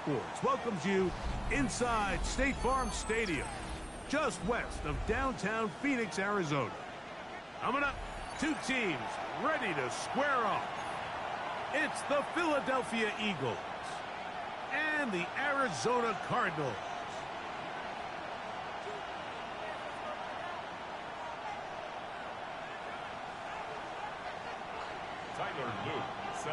Sports welcomes you inside State Farm Stadium, just west of downtown Phoenix, Arizona. Coming up, two teams ready to square off. It's the Philadelphia Eagles and the Arizona Cardinals.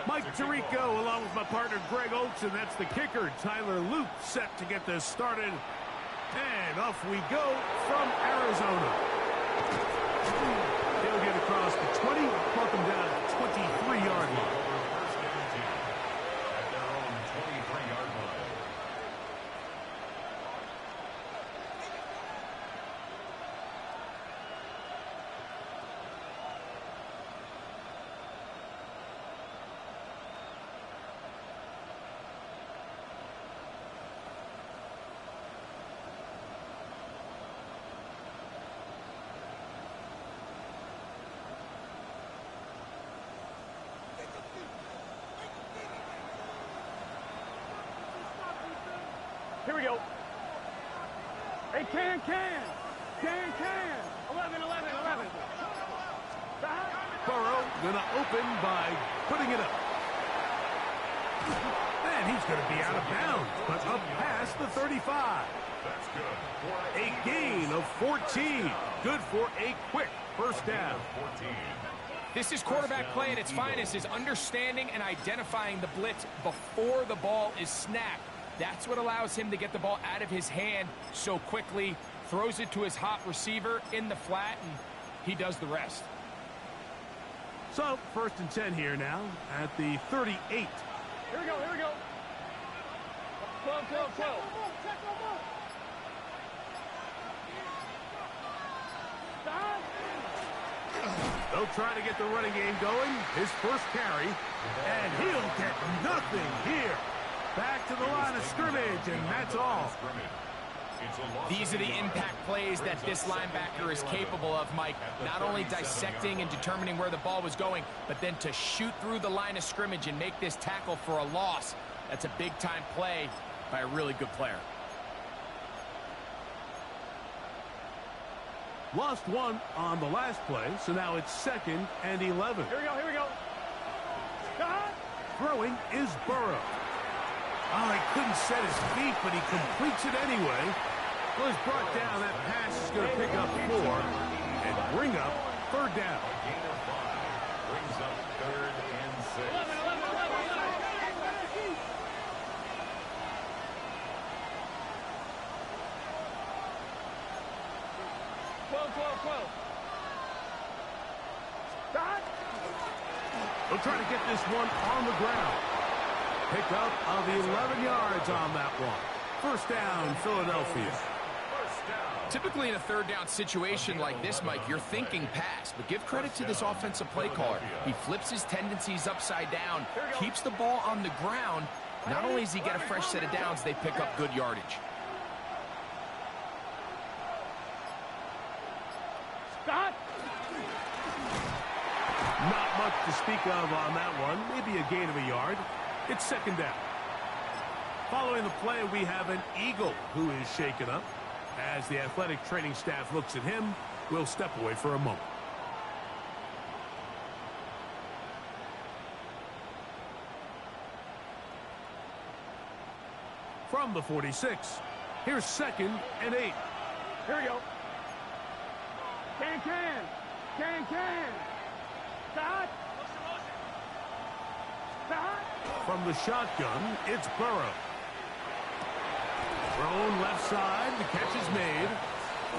Mike Tirico along with my partner Greg Olson. That's the kicker. Tyler Luke set to get this started. And off we go from Arizona. They'll get across the 20, mark them down at the 23-yard line. At their own 23-yard line. Here we go. Hey, can. 11. Burrow gonna open by putting it up. And he's gonna be out of bounds, but up past the 35. That's good. A gain of 14. Good for a quick first down. 14. This is quarterback play at its finest, is understanding and identifying the blitz before the ball is snapped. That's what allows him to get the ball out of his hand so quickly, throws it to his hot receiver in the flat, and he does the rest. So, 1st and 10 here now at the 38. Here we go. 12. They'll try to get the running game going. His first carry, and he'll get nothing here. Back to the line of scrimmage, and that's all. These are the impact plays that this linebacker is capable of, Mike. Not only dissecting and determining where the ball was going, but then to shoot through the line of scrimmage and make this tackle for a loss. That's a big-time play by a really good player. Lost one on the last play, so now it's 2nd and 11. Here we go. Throwing is Burrow. Oh, he couldn't set his feet, but he completes it anyway. Well, he's brought down. That pass is going to pick up 4 and bring up 3rd down. A gain of 5 brings up 3rd and 6. 12. We'll try to get this one on the ground. Pick up of 11 yards on that one. 1st down, Philadelphia. Typically in a 3rd down situation like this, Mike, you're thinking pass, but give credit to this offensive play caller. He flips his tendencies upside down, keeps the ball on the ground. Not only does he get a fresh set of downs, they pick up good yardage. Not much to speak of on that one. Maybe a gain of a yard. It's 2nd down. Following the play, we have an Eagle who is shaken up. As the athletic training staff looks at him, we'll step away for a moment. From the 46, here's 2nd and 8. Here we go. Can. From the shotgun, it's Burrow. Thrown left side, the catch is made.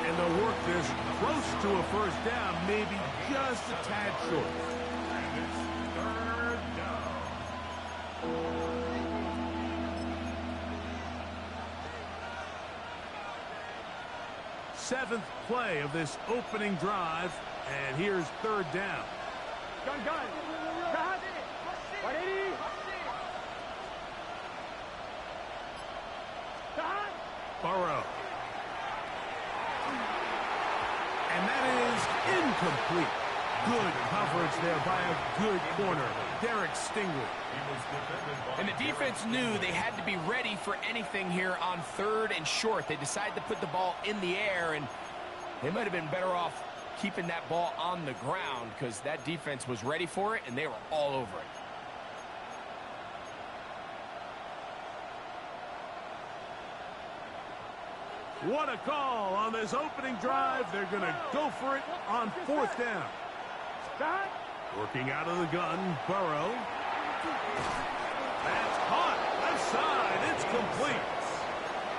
And they'll work this close to a 1st down, maybe just a tad short. And it's 3rd down. 7th play of this opening drive, and here's 3rd down. Gun. 180. Burrow. And that is incomplete. Good coverage there by a good corner, Derek Stingley. And the defense knew they had to be ready for anything here on 3rd and short. They decided to put the ball in the air, and they might have been better off keeping that ball on the ground because that defense was ready for it, and they were all over it. What a call on this opening drive. They're going to go for it on 4th down. Working out of the gun, Burrow. That's caught. Left side. It's complete.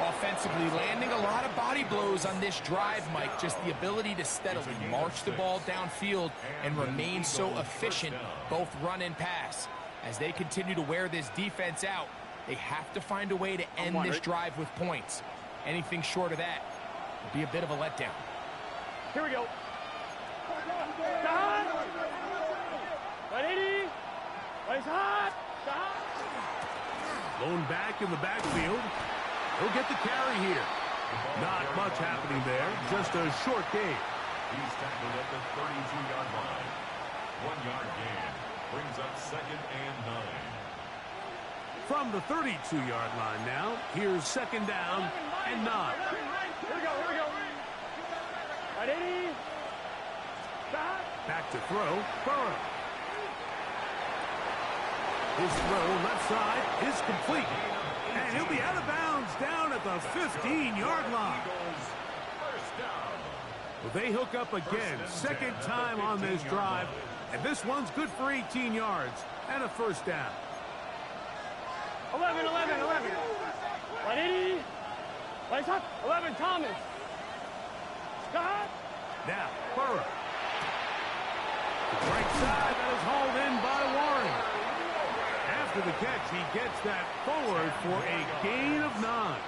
Offensively, landing a lot of body blows on this drive, Mike. Just the ability to steadily march the ball downfield and remain so efficient, both run and pass. As they continue to wear this defense out, they have to find a way to end this drive with points. Anything short of that would be a bit of a letdown. Here we go. Stop. 180. Nice hot. Stop. Lone back in the backfield. He'll get the carry here. Not much happening there. Just a short gain. He's tackled at the 32-yard line. 1-yard gain. Brings up 2nd and 9. From the 32-yard line now, here's 2nd down and 9. Here we go. 180. Stop. Back to throw, Burrow. His throw left side is complete. And he'll be out of bounds down at the 15-yard line. Well, they hook up again, 2nd time on this drive. And this one's good for 18 yards and a 1st down. 11. 180. Nice hot. 11, Thomas. Stop. Now, Burrow. The right side, that is hauled in by Warren. After the catch, he gets that forward for a gain of 9.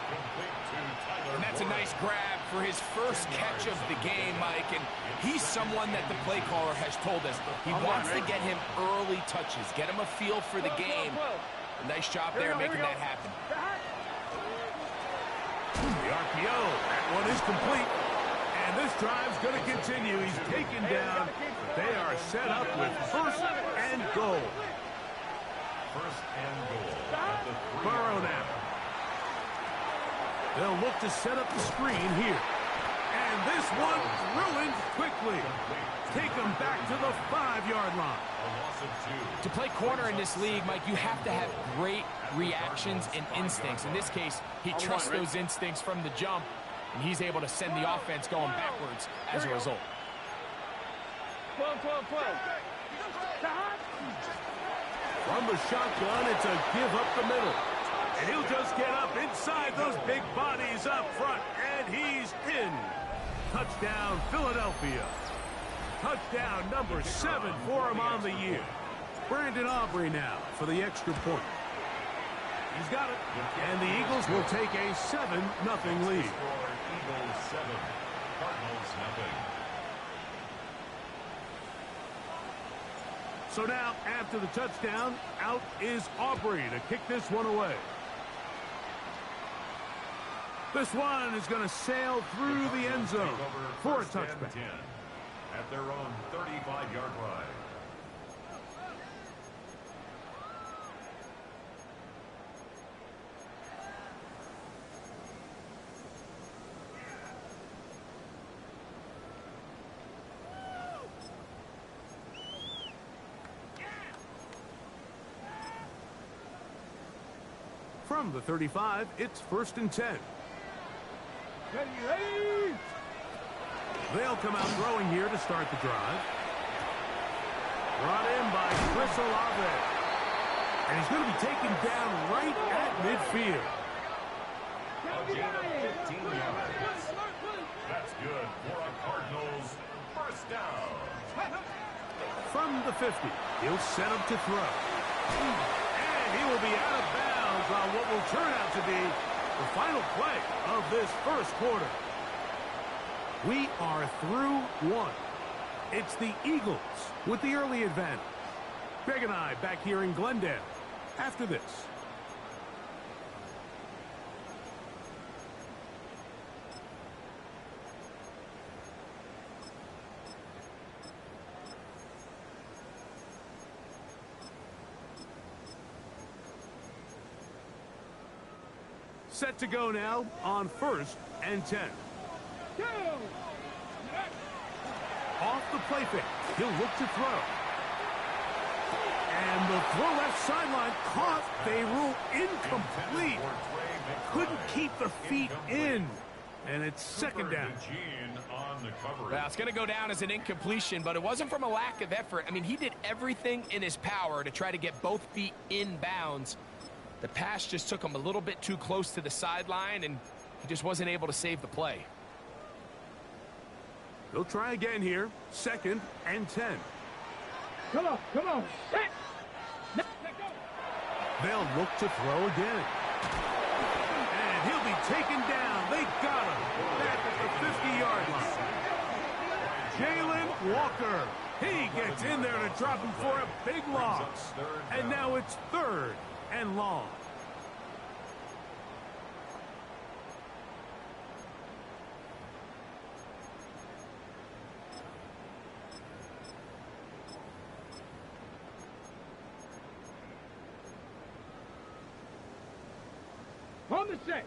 And that's a nice grab for his first catch of the game, Mike. And he's someone that the play caller has told us he wants to get him early touches, get him a feel for the game. A nice job there making that happen. The RPO, that one is complete. And this drive's going to continue. He's taken down, but they are set up with 1st and goal. 1st and goal. At the 3. Burrow now. They'll look to set up the screen here. And this one ruined quickly. Take them back to the 5-yard line. A loss of 2. To play corner in this league, Mike, you have to have great reactions and instincts. In this case, he trusts those instincts from the jump, and he's able to send the offense going backwards as a result. 12. Stop. From the shotgun, it's a give up the middle. And he'll just get up inside those big bodies up front. And he's in. Touchdown, Philadelphia. Touchdown number 7 for him on the year. Brandon Aubrey now for the extra point. He's got it. And the Eagles will take a 7-0 lead. Eagles 7. Cardinals 0. So now, after the touchdown, out is Aubrey to kick this one away. This one is going to sail through the end zone for a touchback. 10 at their own 35-yard line. From the 35, it's 1st and 10. Ready. They'll come out throwing here to start the drive. Brought in by Chris Olave. And he's going to be taken down right at midfield. A gain of 15 yards. That's good for a Cardinals 1st down. From the 50, he'll set him to throw. And he will be out of bounds on what will turn out to be the final play of this 1st quarter. We are through 1. It's the Eagles with the early advantage. Greg and I back here in Glendale after this. Set to go now on 1st and 10. Go! Off the play fake. He'll look to throw. And the throw left sideline caught. They rule incomplete. Couldn't keep the feet in. And it's second down. Well, it's going to go down as an incompletion, but it wasn't from a lack of effort. I mean, he did everything in his power to try to get both feet in bounds. The pass just took him a little bit too close to the sideline, and he just wasn't able to save the play. They'll try again here. 2nd and 10. Come on, come on. Set. They'll look to throw again. And he'll be taken down. They got him. Back at the 50-yard line. Jalen Walker. He gets in there to drop him for a big loss. And now it's 3rd and long. On the set.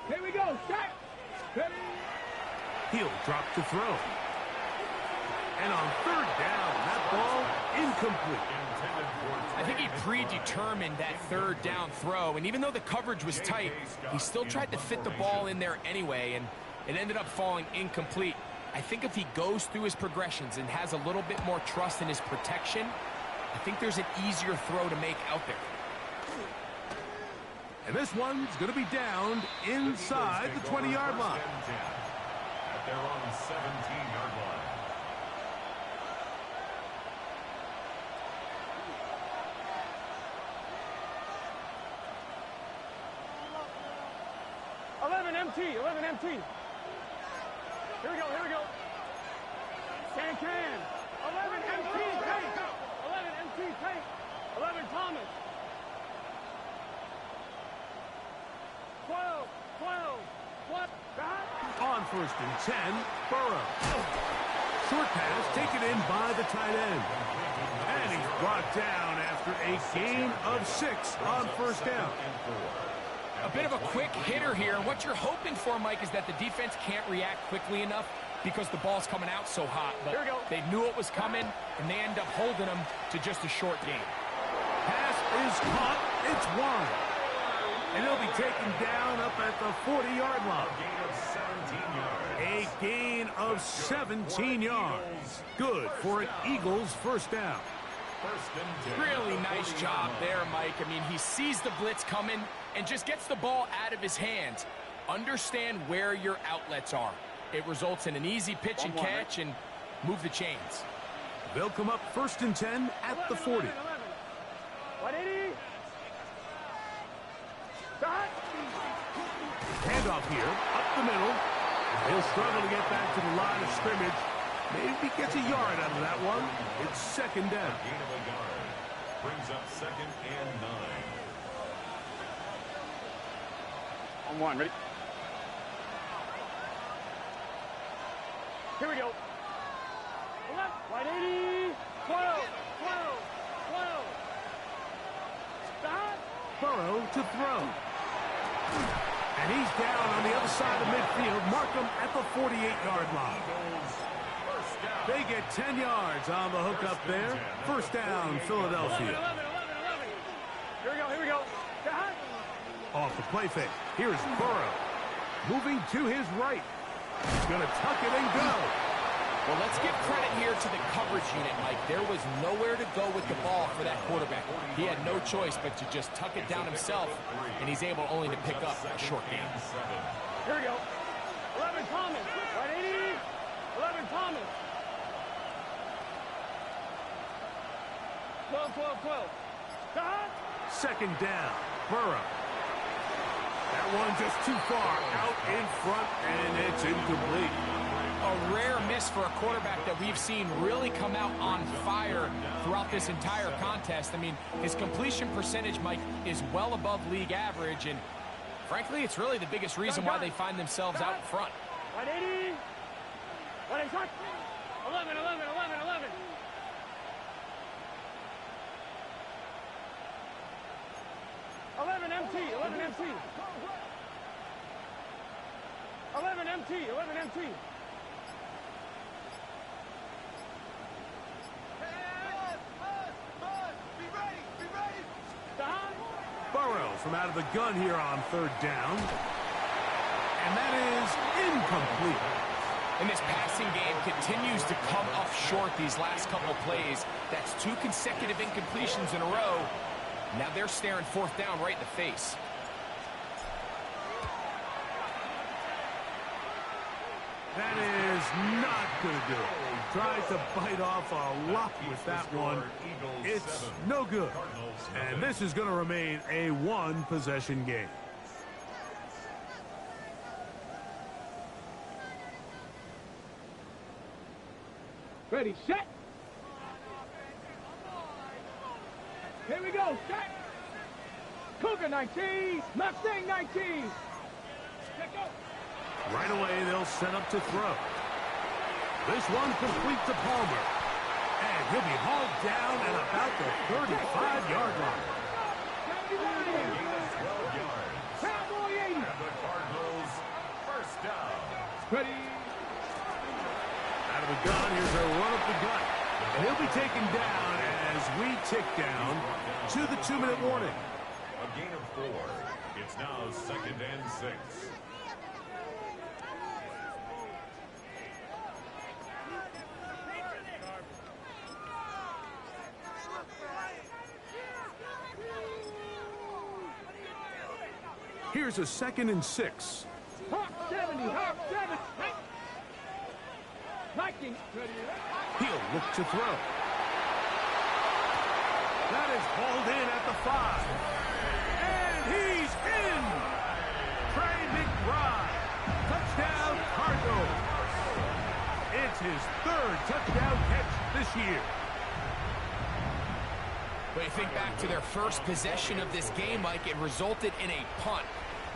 Here we go. Set. Ready. He'll drop to throw. And on 3rd down, that ball incomplete. I think he predetermined that 3rd down throw, and even though the coverage was tight, he still tried to fit the ball in there anyway, and it ended up falling incomplete. I think if he goes through his progressions and has a little bit more trust in his protection, I think there's an easier throw to make out there. And this one's going to be downed inside the 20-yard line. At their own 17-yard line. MT. 11 MT. Here we go. Here we go. Can. 11 MT. Tank. 11 MT. Tank. 11 Thomas. 12. What? On 1st and 10, Burrow. Short pass taken in by the tight end. And he's brought down after a gain of 6 on 1st down. A bit of a quick hitter here. What you're hoping for, Mike, is that the defense can't react quickly enough because the ball's coming out so hot. But they knew it was coming, and they end up holding them to just a short gain. Pass is caught. It's wide. And he'll be taken down up at the 40-yard line. A gain of 17 yards. Good for an Eagles 1st down. Really nice job there, Mike. I mean, he sees the blitz coming and just gets the ball out of his hands. Understand where your outlets are. It results in an easy pitch and catch and move the chains. They'll come up 1st and 10 at the 40. 180. Handoff here, up the middle. He'll struggle to get back to the line of scrimmage. Maybe gets a yard out of that one. It's 2nd down. Gain of a yard. Brings up 2nd and 9. On 1, ready? Here we go. Left, right 80, 12. Stop. Burrow to throw. And he's down on the other side of midfield. Mark him at the 48-yard line. They get 10 yards on the hook up there. 1st down, Philadelphia. 11. Here we go. Stop. Off the play fake. Here's Burrow. Moving to his right. He's going to tuck it and go. Well, let's give credit here to the coverage unit, Mike. There was nowhere to go with the ball for that quarterback. He had no choice but to just tuck it down himself, and he's able only to pick up a short gain. Here we go. 11 Thomas. 180. 11 Thomas. 12. Stop. 2nd down. Burrow. That one just too far out in front, and it's incomplete. A rare miss for a quarterback that we've seen really come out on fire throughout this entire contest. I mean, his completion percentage, Mike, is well above league average, and frankly, it's really the biggest reason why they find themselves out in front. 180. 180. 11. MT, 11 MT. 11 MT, 11 MT. Burrows from out of the gun here on third down. And that is incomplete. And this passing game continues to come up short these last couple plays. That's 2 consecutive incompletions in a row. Now they're staring fourth down right in the face. That is not going to do it. Tries to bite off a lot with that one. It's no good. And this is going to remain a one-possession game. Ready, set. Here we go, set. Cougar 19, Mustang 19. Right away, they'll set up to throw. This one complete to Palmer. And he'll be hauled down at about the 35-yard line. 12 yards. Cowboy 80. And the Cardinals first down. Ready. Out of the gun, here's a run up the gut. And he'll be taken down as we tick down to the 2-minute warning. A gain of 4. It's now 2nd and 6. Here's a 2nd and 6. Hawk 70, Hawk 7. Viking. He'll look to throw. That is hauled in at the 5. And he's in! Trey McBride. Touchdown, Cardinals. It's his 3rd touchdown catch this year. But you think back to their first possession of this game, Mike, it resulted in a punt.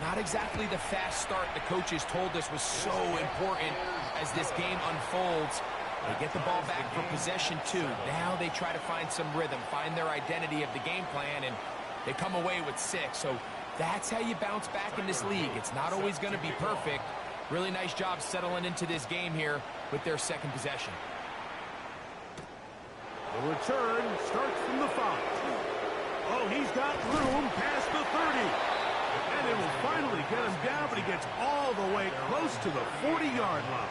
Not exactly the fast start the coaches told us was so important as this game unfolds. They get the ball back for possession 2. Now they try to find some rhythm, find their identity of the game plan, and they come away with 6. So that's how you bounce back in this league. It's not always going to be perfect. Really nice job settling into this game here with their 2nd possession. The return starts from the 5. Oh, he's got room past the 30. And it will finally get him down, but he gets all the way close to the 40-yard line.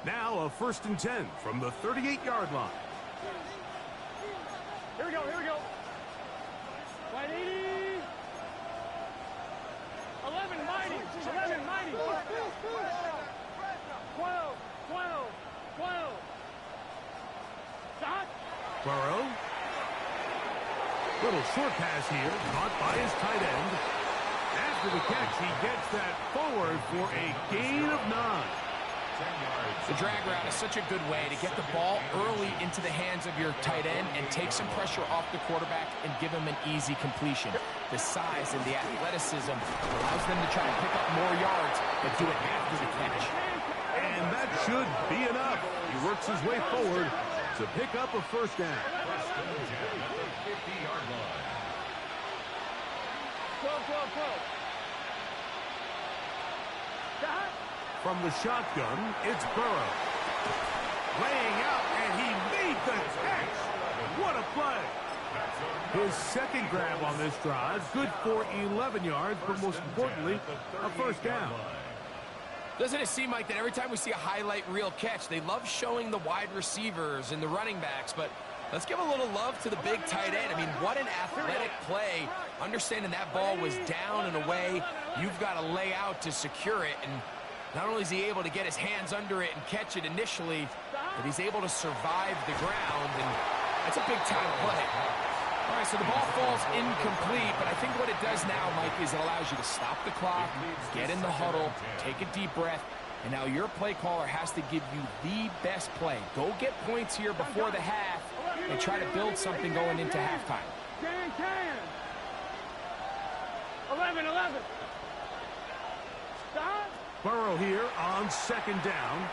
Now a 1st and 10 from the 38-yard line. Here we go, here we go. 180. 11 mighty, 11 mighty. 12, 12, 12. Shot. Burrow. Little short pass here, caught by his tight end. After the catch, he gets that forward for a gain of 9. The drag route is such a good way to get the ball early into the hands of your tight end and take some pressure off the quarterback and give him an easy completion. The size and the athleticism allows them to try to pick up more yards but do it after the catch. And that should be enough. He works his way forward to pick up a 1st down. First and 10 at the 50-yard line. 12, 12, 12. Shot. From the shotgun, it's Burrow. Laying out, and he made the catch. What a play. His 2nd grab on this drive, good for 11 yards, but most importantly, a 1st down. Doesn't it seem like that every time we see a highlight reel catch, they love showing the wide receivers and the running backs, but let's give a little love to the big tight end. I mean, what an athletic play. Understanding that ball was down and away, you've got to lay out to secure it, and not only is he able to get his hands under it and catch it initially, but he's able to survive the ground, and that's a big-time play. All right, so the ball falls incomplete, but I think what it does now, Mike, is it allows you to stop the clock, get in the huddle, take a deep breath, and now your play caller has to give you the best play. Go get points here before the half and try to build something going into halftime. 10, 10. 11. Stop. Burrow here on second down.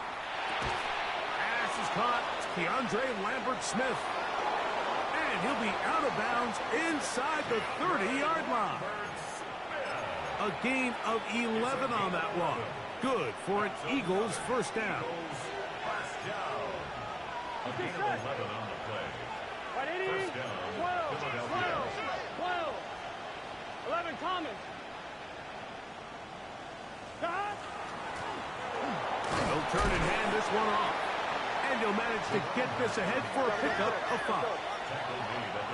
Pass is caught. It's Keandre Lambert-Smith. And he'll be out of bounds inside the 30-yard line. A gain of 11 on that one. Good for an Eagles first down. A gain of 11 on the play. First down, 12. 11 Thomas. Stop. He'll turn and hand this one off. And he'll manage to get this ahead for a pickup of 5.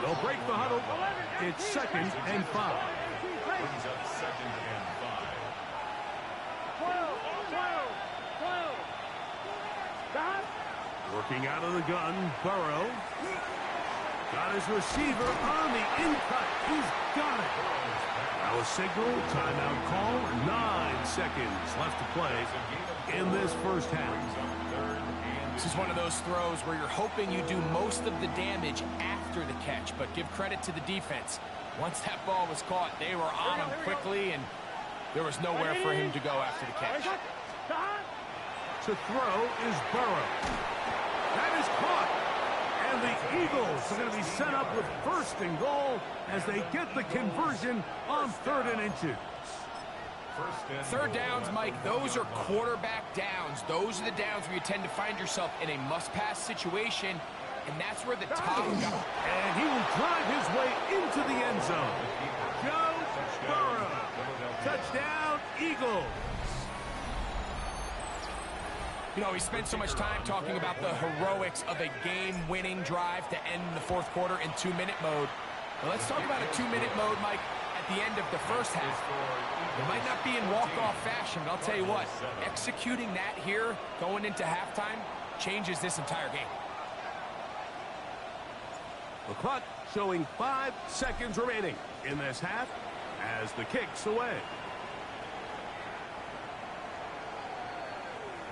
They'll break the huddle. It's 2nd and 5. Brings up 2nd and 5. 12. Stop. Working out of the gun, Burrow. Got his receiver on the in-cut. He's got it. Now a signal, timeout call. 9 seconds left to play in this first half. This is one of those throws where you're hoping you do most of the damage after the catch, but give credit to the defense. Once that ball was caught, they were on him quickly, and there was nowhere for him to go after the catch. To throw is Burrow. That is caught. And the Eagles are going to be set up with 1st and goal as they get the conversion on 3rd and inches. Third downs, Mike, those are quarterback downs. Those are the downs where you tend to find yourself in a must-pass situation, and that's where the top guy. And he will drive his way into the end zone. Joe Burrow. Touchdown, Eagles. You know, we spent so much time talking about the heroics of a game-winning drive to end the 4th quarter in 2-minute mode. Well, let's talk about a 2-minute mode, Mike, at the end of the first half. It might not be in walk-off fashion, but I'll tell you what, executing that here going into halftime changes this entire game. The clock showing 5 seconds remaining in this half as the kick's away.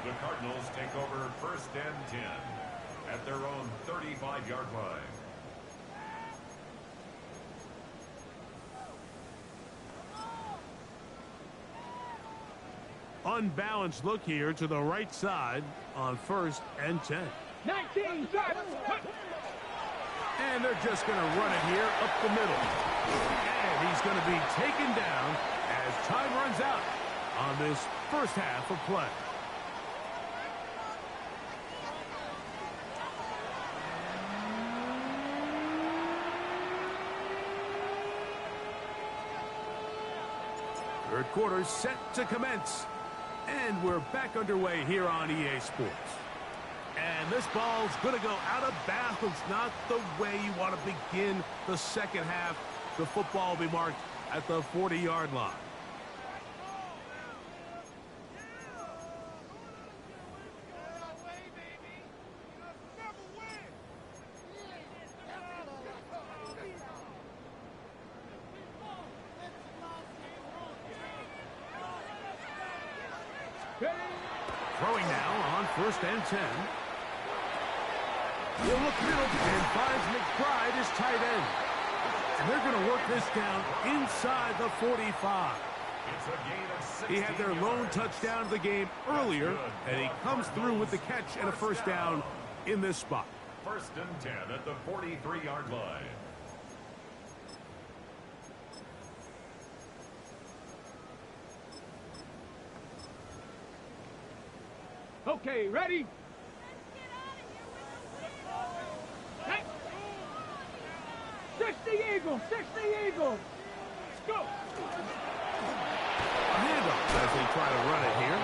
The Cardinals take over 1st and 10 at their own 35-yard line. Unbalanced look here to the right side on 1st and 10. 19, drive. And they're just going to run it here up the middle. And he's going to be taken down as time runs out on this first half of play. Third quarter set to commence. And we're back underway here on EA Sports. And this ball's going to go out of bounds. Not the way you want to begin the second half. The football will be marked at the 40-yard line. Throwing now on 1st and 10. He'll look middle and finds McBride, his tight end. And they're going to work this down inside the 45. He had their lone touchdown of the game earlier, and he comes through with the catch and a first down in this spot. 1st and 10 at the 43-yard line. Okay, ready? Hey. 60 Eagles, 60 Eagles. Let's go. A handoff as they try to run it here.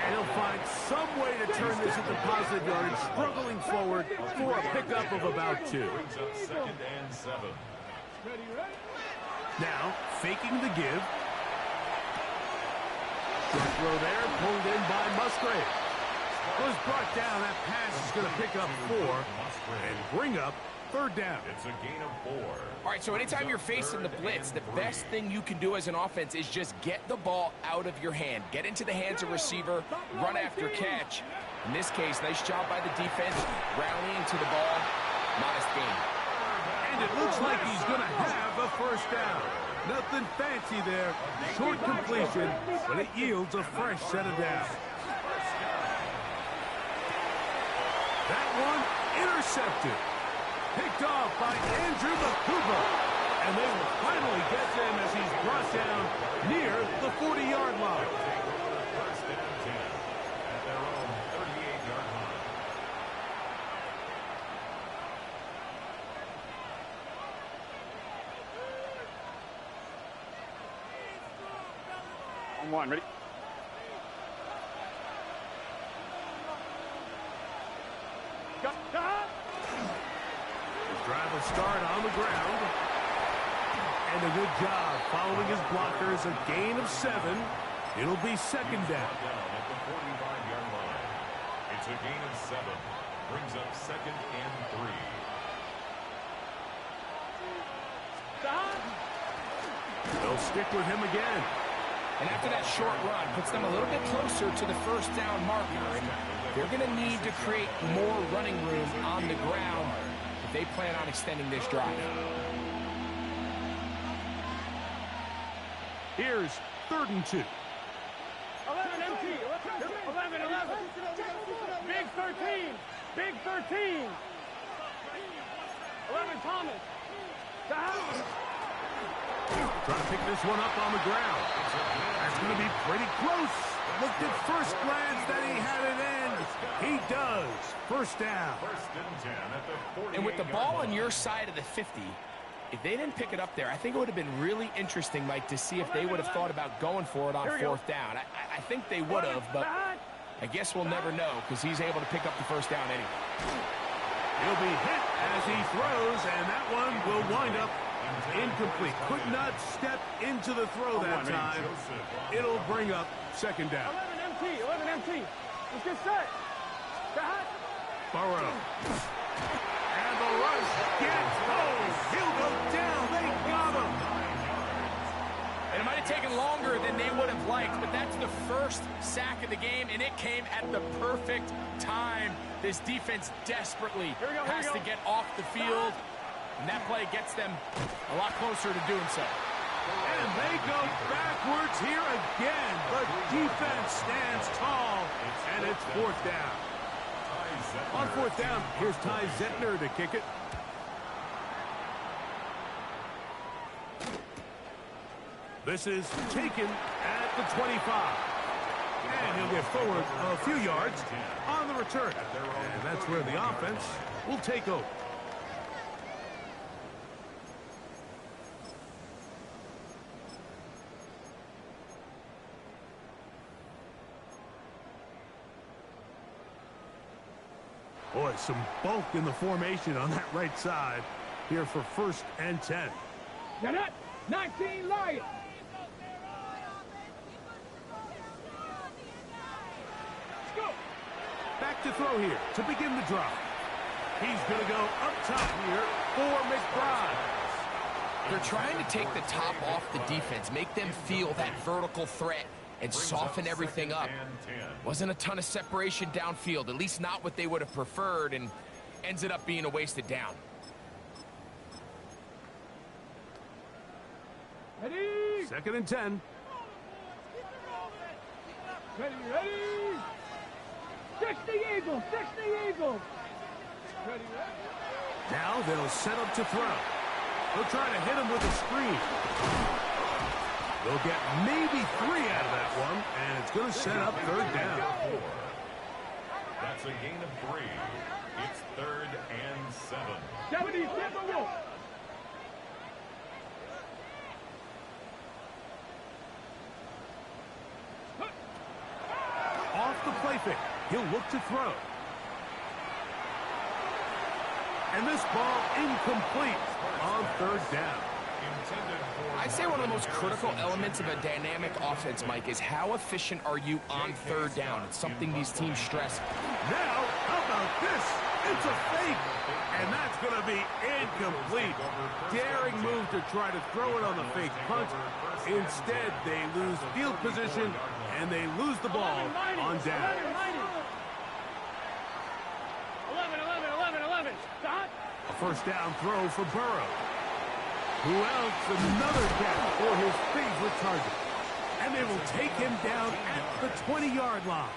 And he'll find some way to turn this into positive yardage, struggling forward for a pickup of about 2. Brings up 2nd and 7. Ready, ready? Now, faking the give. Short throw there, pulled in by Musgrave. Was brought down. That pass is going to pick up 4 and bring up 3rd down. It's a gain of 4. All right, so anytime you're facing the blitz, the best thing you can do as an offense is just get the ball out of your hand. Get into the hands of receiver, run after catch. In this case, nice job by the defense, rallying to the ball. Modest gain. And it looks like he's going to have a first down. Nothing fancy there. Short completion, but it yields a fresh set of downs. That one intercepted. Picked off by Andrew Makuba. And they will finally get him as he's brought down near the 40-yard line. First and 10 at their own 38-yard line. On one, ready? Go. His drive will start on the ground. And a good job following his blockers. A gain of 7. It'll be second down. Down at the 45-yard line. It's a gain of 7. Brings up second and 3. They'll stick with him again. And after that short run, puts them a little bit closer to the first down marker. And they're going to need to create more running room on the ground if they plan on extending this drive. Here's 3rd and 2. 11 MT. 11. Big 13. Big 13. 11 Thomas. Trying to pick this one up on the ground. That's going to be pretty close. Looked at first glance that he had it in. He does. First down. First and 10 at the 48-yard line. And with the ball on your side of the 50, if they didn't pick it up there, I think it would have been really interesting, Mike, to see if they would have thought about going for it on 4th down. I think they would have, but I guess we'll never know because he's able to pick up the first down anyway. He'll be hit as he throws, and that one will wind up incomplete. Could not step into the throw that time. It'll bring up second down. 11 MT. Let's get set. Burrow. And the rush gets home. He'll go down. They got him. And it might have taken longer than they would have liked, but that's the first sack of the game, and it came at the perfect time. This defense desperately has to get off the field, and that play gets them a lot closer to doing so. And they go backwards here again. The defense stands tall, and it's 4th down. On 4th down, here's Ty Zentner to kick it. This is taken at the 25. And he'll get forward a few yards on the return. And that's where the offense will take over. Boy, some bulk in the formation on that right side here for 1st and 10. Now that 19 Lions. Back to throw here to begin the drive. He's going to go up top here for McBride. They're trying to take the top off the defense, make them feel that vertical threat, and soften everything up. Wasn't a ton of separation downfield, at least not what they would have preferred, and ends it up being a wasted down. Ready? 2nd and 10. Ready? 60 Eagles. Ready? Now they'll set up to throw. They'll try to hit him with a screen. They'll get maybe 3 out of that one, and it's going to set up 3rd down. That's a gain of 3. It's 3rd and 7. 77 Wolf. Off the play fake. He'll look to throw. And this ball incomplete on 3rd down. I'd say one of the most critical elements of a dynamic offense, Mike, is how efficient are you on 3rd down. It's something these teams stress. Now, how about this? It's a fake. And that's going to be incomplete. Daring move to try to throw it on the fake punt. Instead, they lose field position, and they lose the ball on down. 11. A 1st down throw for Burrow. Who else? Another catch for his favorite target. And they will take him down at the 20-yard line.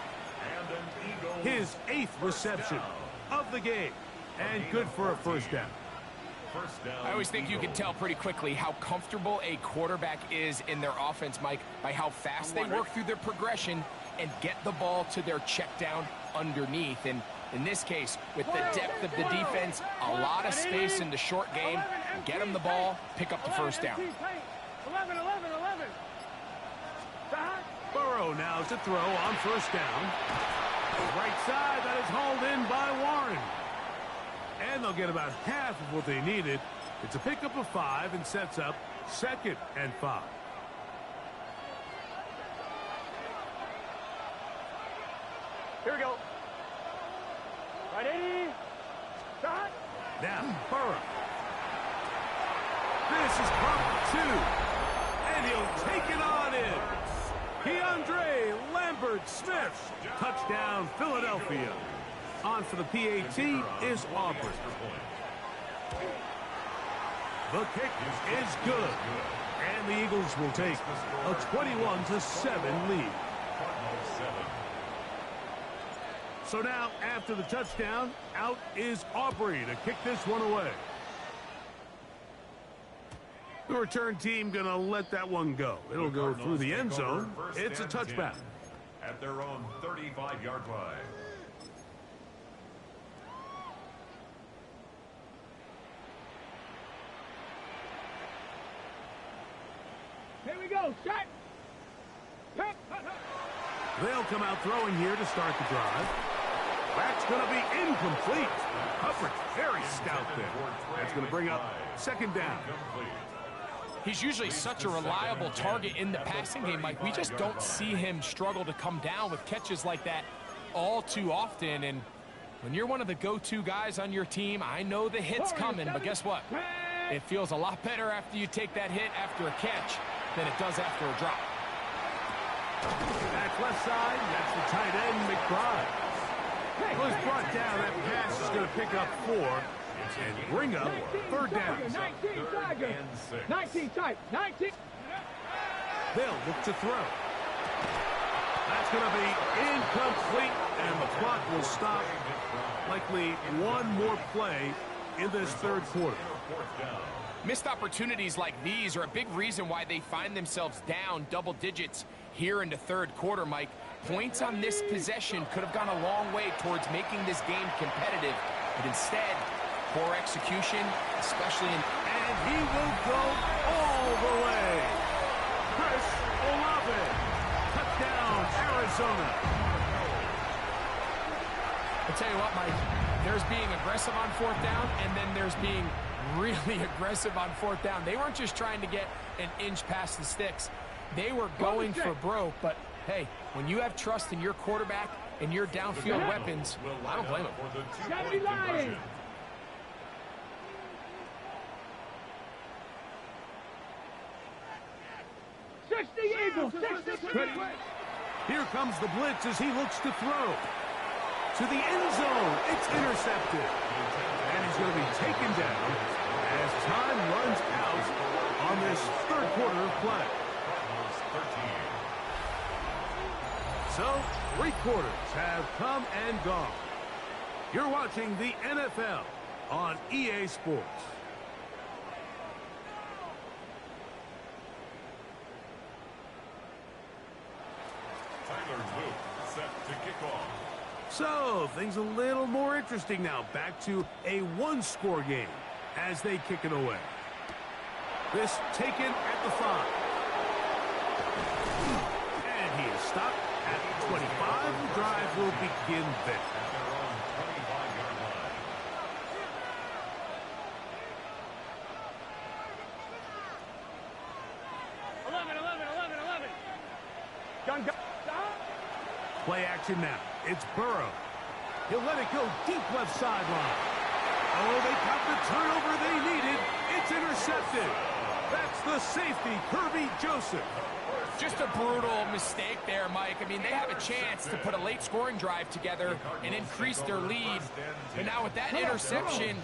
His 8th reception of the game. And good for a first down. I always think you can tell pretty quickly how comfortable a quarterback is in their offense, Mike, by how fast they work through their progression and get the ball to their check down underneath. And in this case, with the depth of the defense, a lot of space in the short game, get them the ball, pick up the first down. 11. Burrow now to throw on first down. Right side, that is hauled in by Warren. And they'll get about half of what they needed. It's a pickup of 5 and sets up 2nd and 5. Here we go. Right 80. Shot. Now, Burrow. This is pump 2. And he'll take it on in. Keandre Lambert-Smith. Touchdown, Philadelphia. On for the PAT is Aubrey. The kick is good. And the Eagles will take a 21-7 lead. So now, after the touchdown, out is Aubrey to kick this one away. The return team going to let that one go. It'll go through the end zone. It's a touchback. At their own 35-yard line. Here we go. Shot. They'll come out throwing here to start the drive. That's going to be incomplete. Coverage very stout there. That's going to bring up 2nd down. He's usually such a reliable target in the passing game, Mike. We just don't see him struggle to come down with catches like that all too often. And when you're one of the go-to guys on your team, I know the hit's coming, but guess what? It feels a lot better after you take that hit after a catch than it does after a drop. That's left side. That's the tight end, McBride. Was brought down. That pass is going to pick up 4 and bring up 3rd down. 19 Tiger. 19 type. 19. They'll look to throw. That's going to be incomplete, and the clock will stop. Likely one more play in this 3rd quarter. Missed opportunities like these are a big reason why they find themselves down double digits here in the 3rd quarter, Mike. Points on this possession could have gone a long way towards making this game competitive, but instead, poor execution, especially in... And he will go all the way. Chris Olave. Touchdown, Arizona. I'll tell you what, Mike, there's being aggressive on 4th down, and then there's being really aggressive on 4th down. They weren't just trying to get an inch past the sticks. They were going for broke, but hey, when you have trust in your quarterback and your downfield weapons, I don't blame them. 60 Eagles. 60. Here comes the blitz as he looks to throw. To the end zone. It's intercepted. And he's going to be taken down as time runs out on this 3rd quarter of play. So, 3 quarters have come and gone. You're watching the NFL on EA Sports. Tyler Luke set to kick off. So, things a little more interesting now. Back to a 1-score game as they kick it away. This taken at the 5. And he is stopped at the 25. The drive will begin there. At their own 25-yard line. Gun. Play action now. It's Burrow. He'll let it go deep left sideline. Oh, they got the turnover they needed. It's intercepted. That's the safety, Kirby Joseph. Just a brutal mistake there, Mike. I mean, they have a chance to put a late scoring drive together and increase their lead. But now with that interception,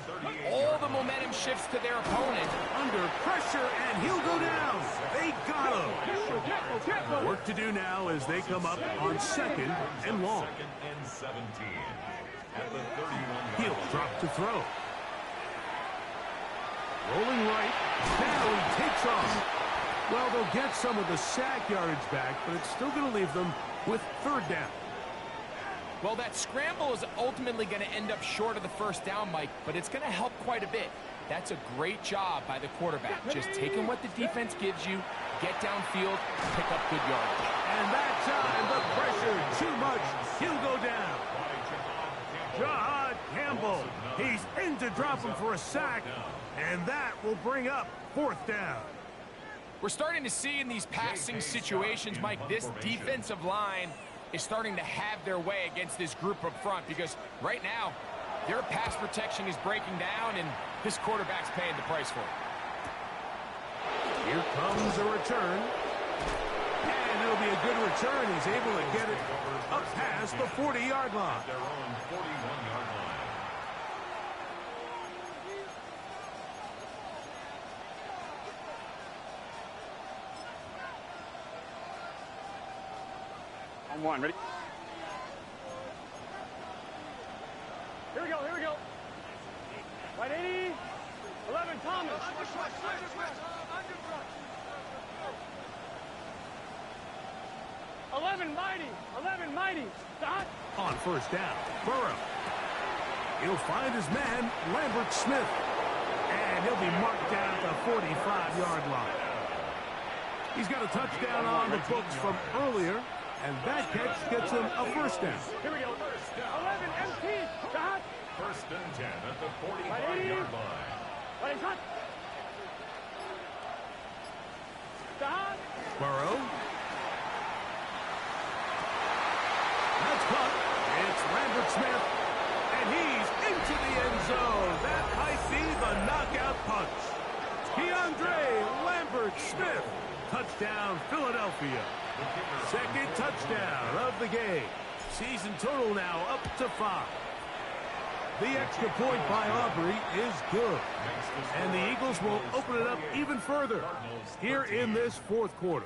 all the momentum shifts to their opponent. Under pressure, and he'll go down. They got him. Work to do now as they come up on 2nd and long. Second and 17 at the 31. He'll drop to throw. Rolling right. Now he takes off. Well, they'll get some of the sack yardage back, but it's still going to leave them with 3rd down. Well, that scramble is ultimately going to end up short of the 1st down, Mike, but it's going to help quite a bit. That's a great job by the quarterback. Just taking what the defense gives you, get downfield, pick up good yardage. And that time, the pressure too much. He'll go down. Jahad Campbell. He's in to drop him for a sack, and that will bring up 4th down. We're starting to see in these passing situations, Mike, this defensive line is starting to have their way against this group up front because right now, their pass protection is breaking down, and this quarterback's paying the price for it. Here comes a return. And it'll be a good return. He's able to get it up past the 40-yard line. Their own 41-yard line. On 1, ready? Here we go, here we go. Right 80, 11 Thomas. 11 Mighty. Dot. On 1st down, Burrow. He'll find his man, Lambert Smith. And he'll be marked down at the 45-yard line. He's got a touchdown on the books from earlier. And that catch gets him a 1st down. Here we go. 11 MT. Dot. 1st and 10 at the 45-yard line. Ready, cut. Dot. Burrow. That's caught. It's Lambert Smith. And he's into the end zone. That might be the knockout punch. Keandre Lambert Smith. Touchdown, Philadelphia. 2nd touchdown of the game. Season total now up to 5. The extra point by Aubrey is good. And the Eagles will open it up even further here in this 4th quarter.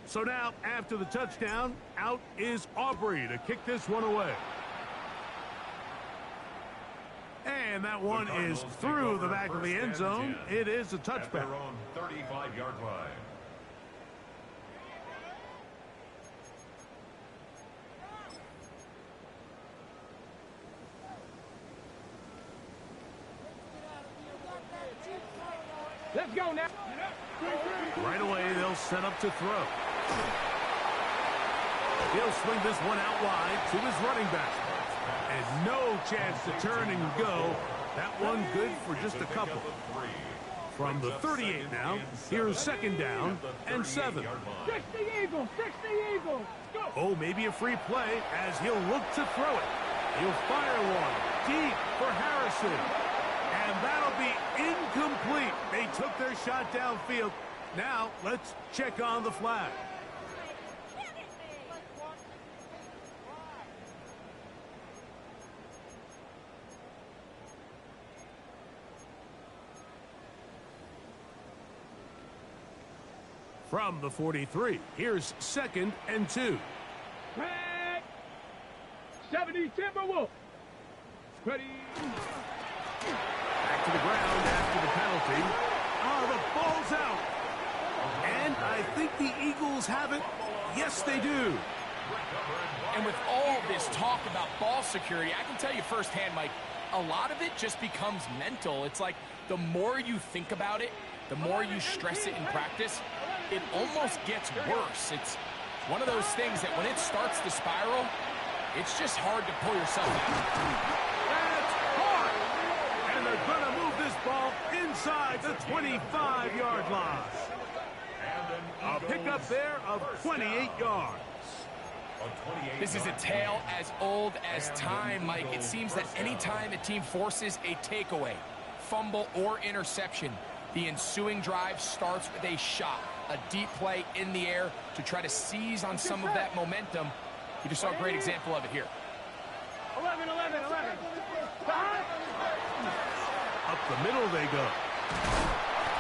So now, after the touchdown, out is Aubrey to kick this one away. And that one is through the back of the end zone. It is a touchback. At their own 35-yard line. Let's go now. Right away, they'll set up to throw. He'll swing this one out wide to his running back. And no chance to turn and go. That one good for just a couple. From the 38 now, here's 2nd down and 7. 60 Eagles, 60 Eagles. Go. Oh, maybe a free play as he'll look to throw it. He'll fire one deep for Harrison. And that'll be incomplete. They took their shot downfield. Now, let's check on the flag. From the 43, here's 2nd and 2. Back. 70 Timberwolves. Ready. Back to the ground after the penalty. Oh, the ball's out. And I think the Eagles have it. Yes, they do. And with all this talk about ball security, I can tell you firsthand, Mike, a lot of it just becomes mental. It's like the more you think about it, the more you stress it in practice, it almost gets worse. It's one of those things that when it starts to spiral, it's just hard to pull yourself out. That's hard. And they're going to move this ball inside the 25-yard line. A pickup there of 28 yards. This is a tale as old as time, Mike. It seems that anytime a team forces a takeaway, fumble or interception, the ensuing drive starts with a shot, a deep play in the air to try to seize on some of that momentum. You just saw a great example of it here. 11. Up the middle they go.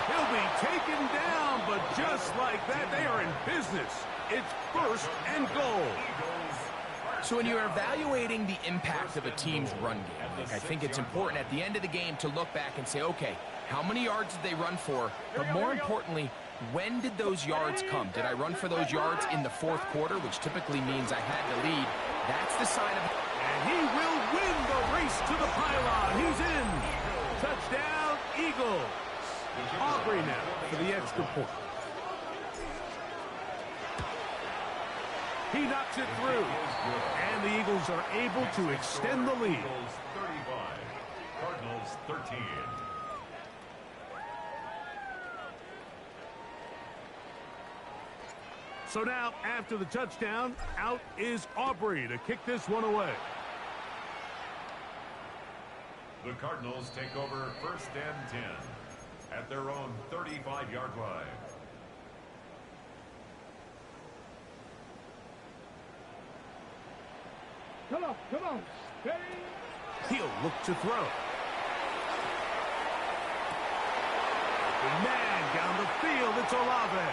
He'll be taken down, but just like that, they are in business. It's first and goal. So when you're evaluating the impact of a team's run game, Nick, I think it's important at the end of the game to look back and say, okay, how many yards did they run for? But more importantly, when did those yards come? Did I run for those yards in the fourth quarter, which typically means I had to lead? That's the sign of... And he will win the race to the pylon. He's in. Touchdown, Eagles. Aubrey now for the extra point. He knocks it through. And the Eagles are able to extend the lead. Eagles 35, Cardinals 13. So now, after the touchdown, out is Aubrey to kick this one away. The Cardinals take over first and 10 at their own 35-yard line. Come on. He'll look to throw. The man down the field, it's Olave.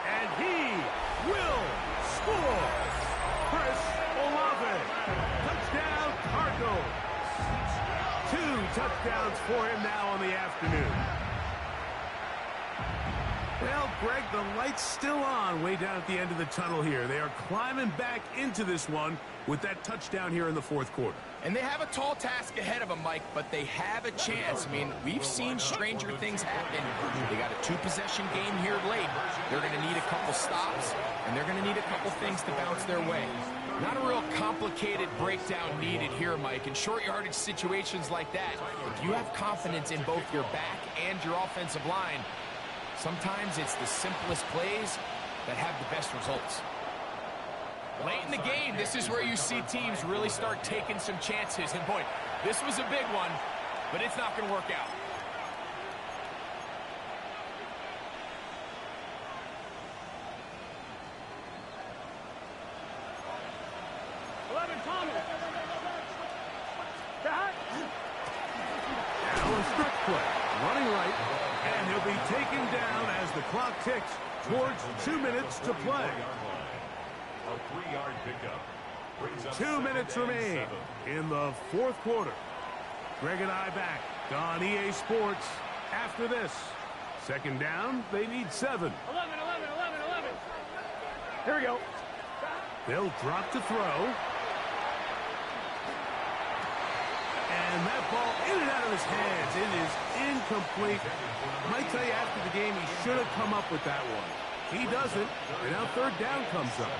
And he will score. Chris Olave. Touchdown, Cardinals. 2 touchdowns for him now on the afternoon. Well, Greg, the light's still on way down at the end of the tunnel here. They are climbing back into this one with that touchdown here in the fourth quarter. And they have a tall task ahead of them, Mike, but they have a chance. I mean, we've seen stranger things happen. They got a 2-possession game here late. They're going to need a couple stops, and they're going to need a couple things to bounce their way. Not a real complicated breakdown needed here, Mike. In short yardage situations like that, if you have confidence in both your back and your offensive line, sometimes it's the simplest plays that have the best results. Late in the game, this is where you see teams really start taking some chances. And boy, this was a big one, but it's not going to work out. Allen strict play, running right, and he'll be taken down as the clock ticks towards 2 minutes to play. A 3-yard pickup. 2 minutes remain in the fourth quarter. Greg and I back on EA Sports after this. Second down, they need 7. 11. Here we go. They'll drop to throw. And that ball in and out of his hands. It is incomplete. I might tell you after the game he should have come up with that one. He doesn't, and now third down comes up.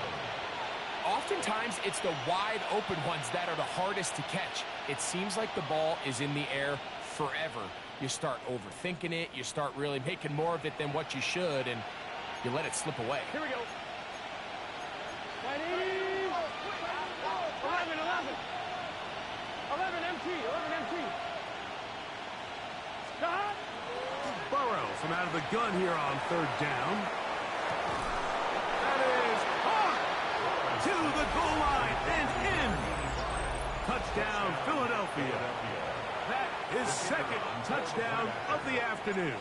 Oftentimes, it's the wide open ones that are the hardest to catch. It seems like the ball is in the air forever. You start overthinking it. You start really making more of it than what you should, and you let it slip away. Here we go. 11 MT. Stop. Burrow from out of the gun here on third down. That is hard to the goal line and in. Touchdown, Philadelphia. That is second touchdown of the afternoon.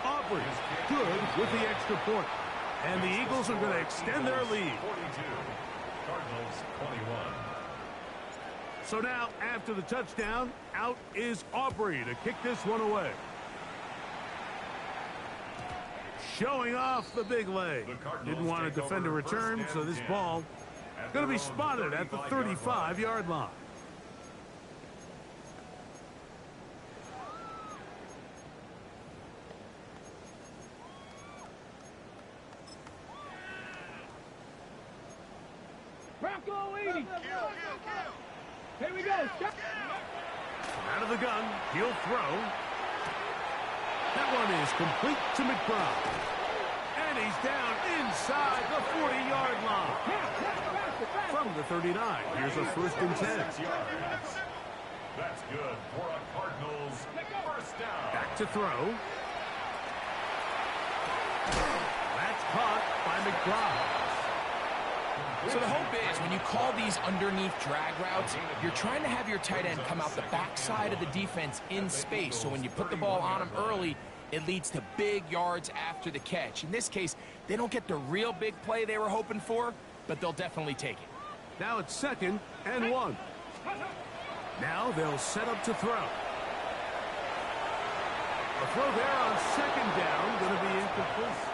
Aubrey good with the extra point. And the Eagles are going to extend their lead. 42, Cardinals 21. So now, after the touchdown, out is Aubrey to kick this one away. Showing off the big leg. Didn't want to defend a return, so this ball going to be spotted at the 35-yard line. Bronco 80. Here we go. Out of the gun, he'll throw. That one is complete to McBride. And he's down inside the 40-yard line. From the 39, here's a 1st and 10. good for a Cardinals first down. Back to throw. That's caught by McBride. So the hope is when you call these underneath drag routes, you're trying to have your tight end come out the backside of the defense in space. So when you put the ball on him early, it leads to big yards after the catch. In this case, they don't get the real big play they were hoping for, but they'll definitely take it. Now it's 2nd and 1. Now they'll set up to throw. A throw there on 2nd down, going to be incomplete.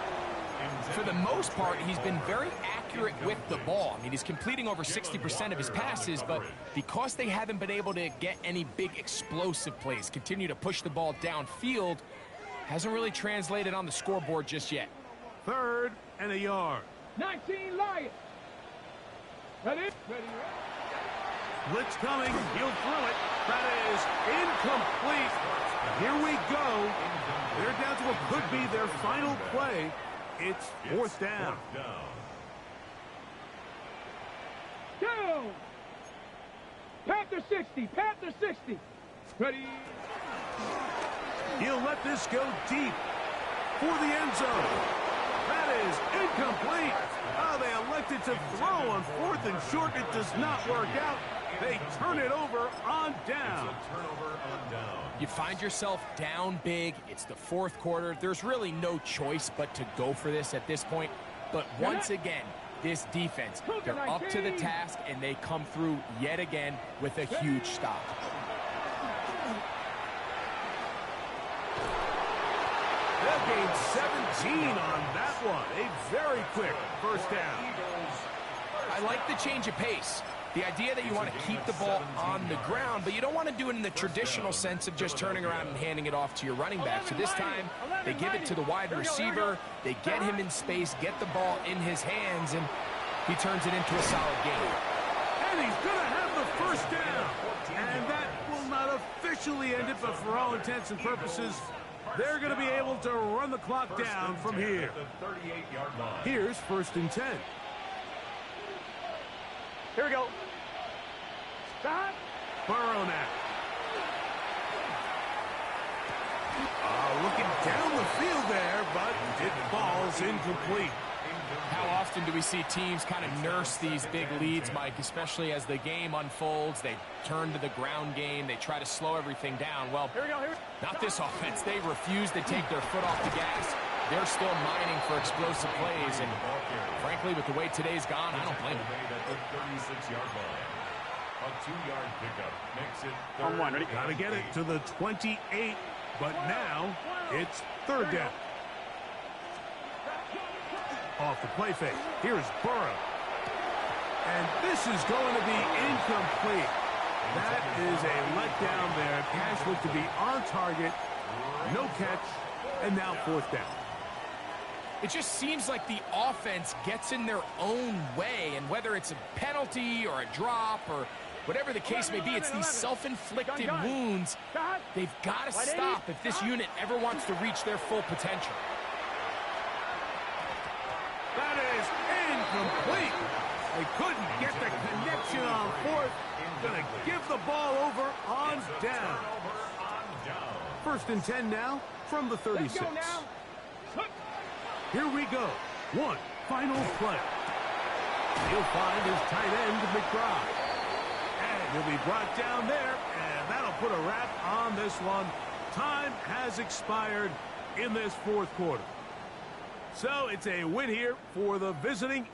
For the most part, he's been very accurate with the ball. I mean, he's completing over 60% of his passes, but because they haven't been able to get any big explosive plays, continue to push the ball downfield, hasn't really translated on the scoreboard just yet. 3rd and a yard. 19 Lions. Ready? Blitz coming. He'll throw it. That is incomplete. Here we go. They're down to what could be their final play. It's 4th down. Down. Panther 60. Panther 60. Ready? He'll let this go deep for the end zone. That is incomplete. Oh, they elected to throw on 4th and short. It does not work out. They turn it over on down. You find yourself down big. It's the 4th quarter. There's really no choice but to go for this at this point. But once again, this defense, they're up to the task, and they come through yet again with a huge stop. They'll gain 17 on that one. A very quick first down. I like the change of pace. The idea that you want to keep the ball on the ground, but you don't want to do it in the traditional sense of just turning around and handing it off to your running back. So this time, they give it to the wide receiver. They get him in space, get the ball in his hands, and he turns it into a solid game. And he's going to have the first down. And that will not officially end it, but for all intents and purposes, they're going to be able to run the clock down from here. Here's 1st and 10. Here we go. Stop. Burrow now. Looking down the field there, but it falls incomplete. How often do we see teams kind of nurse these big leads, Mike, especially as the game unfolds? They turn to the ground game. They try to slow everything down. Well, Here we go. not this offense. They refuse to take their foot off the gas. They're still mining for explosive plays, and frankly, with the way today's gone, I don't blame them. A 2-yard pickup makes it On 1, ready? Got to get it to the 28, but now it's 3rd down. Off the play fake. Here's Burrow. And this is going to be incomplete. That is a letdown there. Pass looked to be on target. No catch. And now 4th down. It just seems like the offense gets in their own way, and whether it's a penalty or a drop or whatever the case may be, it's these self-inflicted wounds. They've got to stop if this unit ever wants to reach their full potential. That is incomplete. They couldn't get the connection on 4th. Going to give the ball over on down. 1st and 10 now from the 36. Here we go. One final play. He'll find his tight end, McBride. And he'll be brought down there, and that'll put a wrap on this one. Time has expired in this 4th quarter. So it's a win here for the visiting